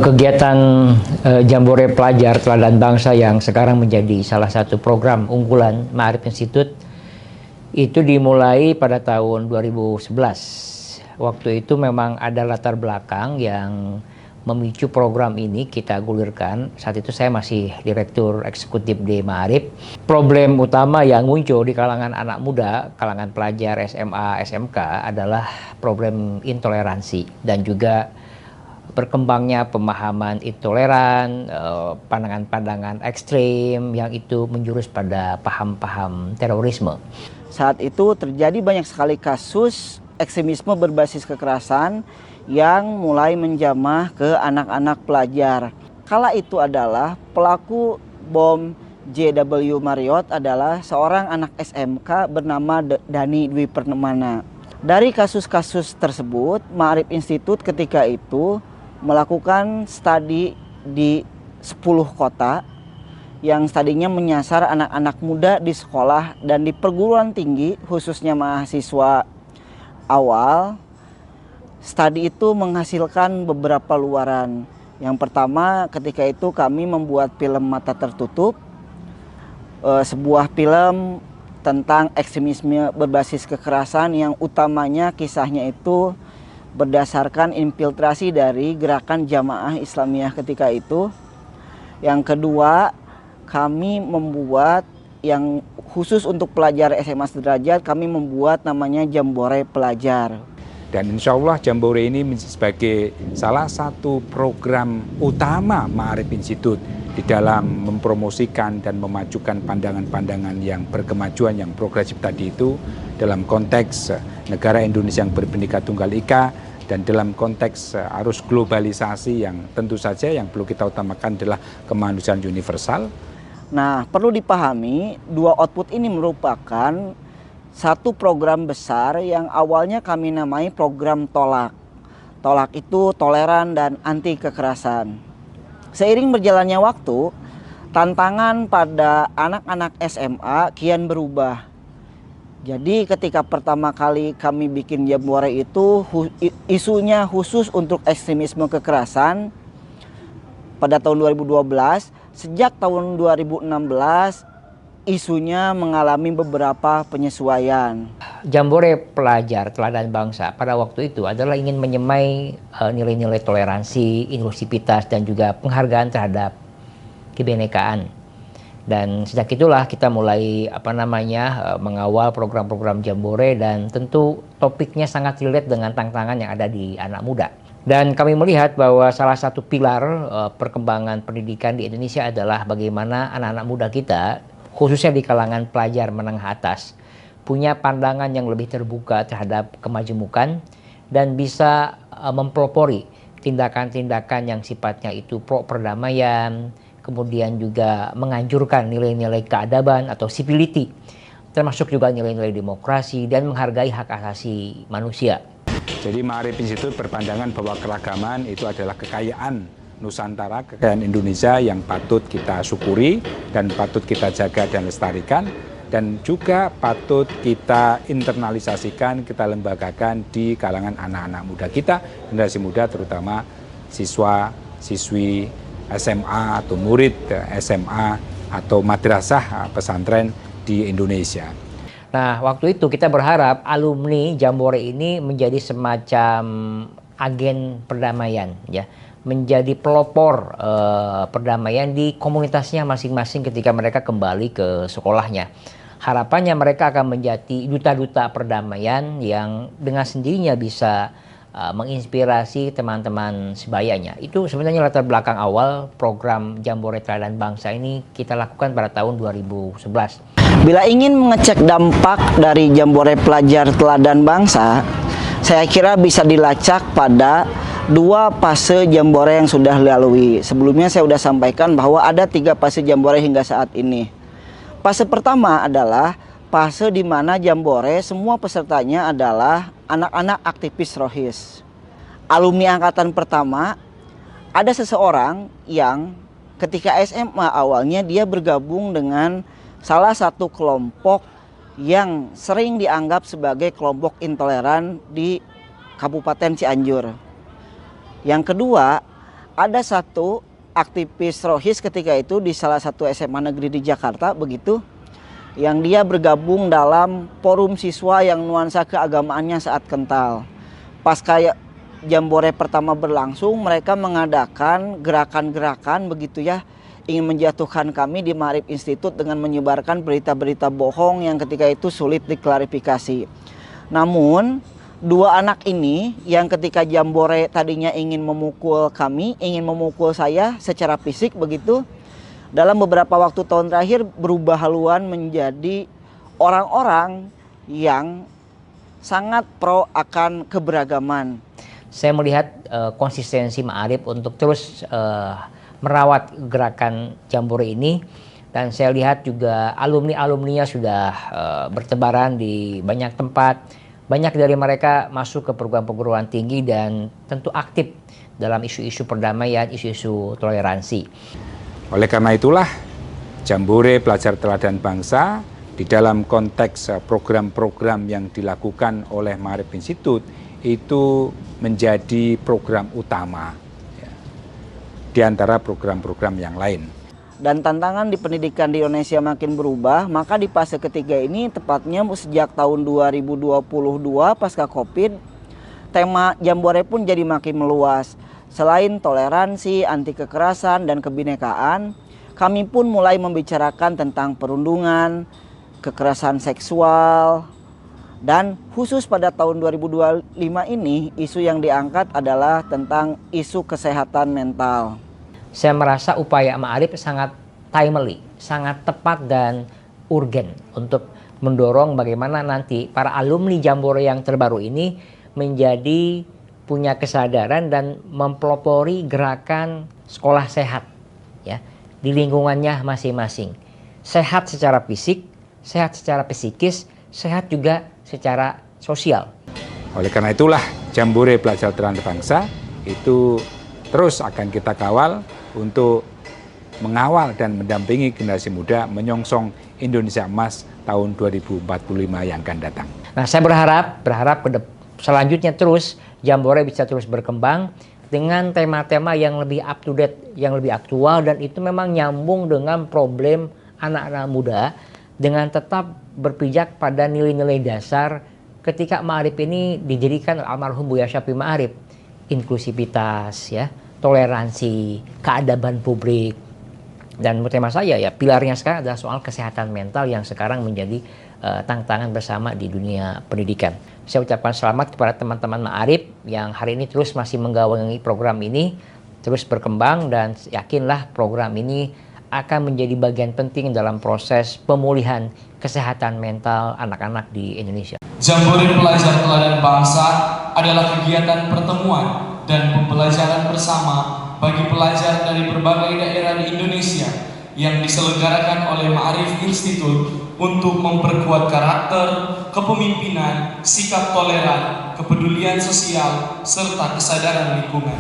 Kegiatan Jambore Pelajar Teladan Bangsa yang sekarang menjadi salah satu program unggulan Ma'arif Institute itu dimulai pada tahun 2011. Waktu itu memang ada latar belakang yang memicu program ini kita gulirkan. Saat itu saya masih Direktur Eksekutif di Ma'arif. Problem utama yang muncul di kalangan anak muda, kalangan pelajar SMA, SMK adalah problem intoleransi dan juga berkembangnya pemahaman intoleran, pandangan-pandangan ekstrim yang itu menjurus pada paham-paham terorisme. Saat itu terjadi banyak sekali kasus ekstremisme berbasis kekerasan yang mulai menjamah ke anak-anak pelajar. Kala itu adalah pelaku bom JW Marriott adalah seorang anak SMK bernama Dani Dwi Permana. Dari kasus-kasus tersebut, Ma'arif Institute ketika itu melakukan studi di 10 kota yang studinya menyasar anak-anak muda di sekolah dan di perguruan tinggi, khususnya mahasiswa awal. Studi itu menghasilkan beberapa luaran. Yang pertama, ketika itu kami membuat film Mata Tertutup, sebuah film tentang ekstremisme berbasis kekerasan yang utamanya kisahnya itu berdasarkan infiltrasi dari gerakan Jamaah Islamiyah ketika itu. Yang kedua, kami membuat yang khusus untuk pelajar SMA sederajat, kami membuat namanya Jambore Pelajar. Dan insya Allah Jambore ini sebagai salah satu program utama Ma'arif Institute di dalam mempromosikan dan memajukan pandangan-pandangan yang berkemajuan, yang progresif tadi itu dalam konteks negara Indonesia yang berbhinneka tunggal ika dan dalam konteks arus globalisasi yang tentu saja yang perlu kita utamakan adalah kemanusiaan universal. Nah, perlu dipahami dua output ini merupakan satu program besar yang awalnya kami namai program Tolak. Tolak itu toleran dan anti kekerasan. Seiring berjalannya waktu, tantangan pada anak-anak SMA kian berubah. Jadi ketika pertama kali kami bikin Jambore itu isunya khusus untuk ekstremisme kekerasan pada tahun 2012. Sejak tahun 2016 isunya mengalami beberapa penyesuaian. Jambore Pelajar Teladan Bangsa pada waktu itu adalah ingin menyemai nilai-nilai toleransi, inklusivitas dan juga penghargaan terhadap kebinekaan. Dan sejak itulah kita mulai mengawal program-program Jambore dan tentu topiknya sangat relate dengan tantangan yang ada di anak muda. Dan kami melihat bahwa salah satu pilar perkembangan pendidikan di Indonesia adalah bagaimana anak-anak muda kita, khususnya di kalangan pelajar menengah atas, punya pandangan yang lebih terbuka terhadap kemajemukan dan bisa mempelopori tindakan-tindakan yang sifatnya itu pro perdamaian, kemudian juga menganjurkan nilai-nilai keadaban atau civility, termasuk juga nilai-nilai demokrasi dan menghargai hak asasi manusia. Jadi Ma'arif Institute berpandangan bahwa keragaman itu adalah kekayaan Nusantara, kekayaan Indonesia yang patut kita syukuri dan patut kita jaga dan lestarikan, dan juga patut kita internalisasikan, kita lembagakan di kalangan anak-anak muda kita, generasi muda terutama siswa, siswi SMA atau murid SMA atau madrasah pesantren di Indonesia. Nah, waktu itu kita berharap alumni Jambore ini menjadi semacam agen perdamaian, ya, menjadi pelopor perdamaian di komunitasnya masing-masing ketika mereka kembali ke sekolahnya. Harapannya mereka akan menjadi duta-duta perdamaian yang dengan sendirinya bisa menginspirasi teman-teman sebayanya. Itu sebenarnya latar belakang awal program Jambore Teladan Bangsa ini kita lakukan pada tahun 2011. Bila ingin mengecek dampak dari Jambore Pelajar Teladan Bangsa, saya kira bisa dilacak pada dua fase Jambore yang sudah dilalui. Sebelumnya saya sudah sampaikan bahwa ada 3 fase Jambore hingga saat ini. Fase pertama adalah fase di mana Jambore semua pesertanya adalah anak-anak aktivis Rohis. Alumni angkatan pertama, ada seseorang yang ketika SMA awalnya dia bergabung dengan salah satu kelompok yang sering dianggap sebagai kelompok intoleran di Kabupaten Cianjur. Yang kedua, ada satu aktivis Rohis ketika itu di salah satu SMA negeri di Jakarta begitu, yang dia bergabung dalam forum siswa yang nuansa keagamaannya sangat kental. Pas kayak Jambore pertama berlangsung, mereka mengadakan gerakan-gerakan begitu ya, ingin menjatuhkan kami di Ma'arif Institute dengan menyebarkan berita-berita bohong yang ketika itu sulit diklarifikasi. Namun dua anak ini yang ketika Jambore tadinya ingin memukul kami, ingin memukul saya secara fisik begitu, dalam beberapa waktu tahun terakhir berubah haluan menjadi orang-orang yang sangat pro akan keberagaman. Saya melihat konsistensi Ma'arif untuk terus merawat gerakan Jambore ini, dan saya lihat juga alumni-alumninya sudah bertebaran di banyak tempat. Banyak dari mereka masuk ke perguruan-perguruan tinggi dan tentu aktif dalam isu-isu perdamaian, isu-isu toleransi. Oleh karena itulah Jambore Pelajar Teladan Bangsa di dalam konteks program-program yang dilakukan oleh Ma'arif Institute itu menjadi program utama di antara program-program yang lain. Dan tantangan di pendidikan di Indonesia makin berubah, maka di fase ketiga ini, tepatnya sejak tahun 2022 pasca Covid, tema Jambore pun jadi makin meluas. Selain toleransi, anti kekerasan, dan kebinekaan, kami pun mulai membicarakan tentang perundungan, kekerasan seksual, dan khusus pada tahun 2025 ini, isu yang diangkat adalah tentang isu kesehatan mental. Saya merasa upaya Ma'arif sangat timely, sangat tepat dan urgen untuk mendorong bagaimana nanti para alumni Jambore yang terbaru ini menjadi punya kesadaran dan mempelopori gerakan sekolah sehat ya di lingkungannya masing-masing. Sehat secara fisik, sehat secara psikis, sehat juga secara sosial. Oleh karena itulah Jambore Pelajar Teladan Bangsa itu terus akan kita kawal untuk mengawal dan mendampingi generasi muda menyongsong Indonesia Emas tahun 2045 yang akan datang. Nah, saya berharap selanjutnya terus Jambore bisa terus berkembang dengan tema-tema yang lebih up to date, yang lebih aktual, dan itu memang nyambung dengan problem anak-anak muda dengan tetap berpijak pada nilai-nilai dasar ketika Ma'arif ini didirikan oleh almarhum Buya Syafi'i Ma'arif. Inklusivitas, ya, toleransi, keadaban publik. Dan menurut tema saya ya pilarnya sekarang adalah soal kesehatan mental yang sekarang menjadi tantangan bersama di dunia pendidikan. Saya ucapkan selamat kepada teman-teman Ma'arif yang hari ini terus masih menggawangi program ini, terus berkembang, dan yakinlah program ini akan menjadi bagian penting dalam proses pemulihan kesehatan mental anak-anak di Indonesia. Jambore Pelajar Teladan Bangsa adalah kegiatan pertemuan dan pembelajaran bersama bagi pelajar dari berbagai daerah di Indonesia yang diselenggarakan oleh Ma'arif Institute untuk memperkuat karakter, kepemimpinan, sikap toleran, kepedulian sosial, serta kesadaran lingkungan.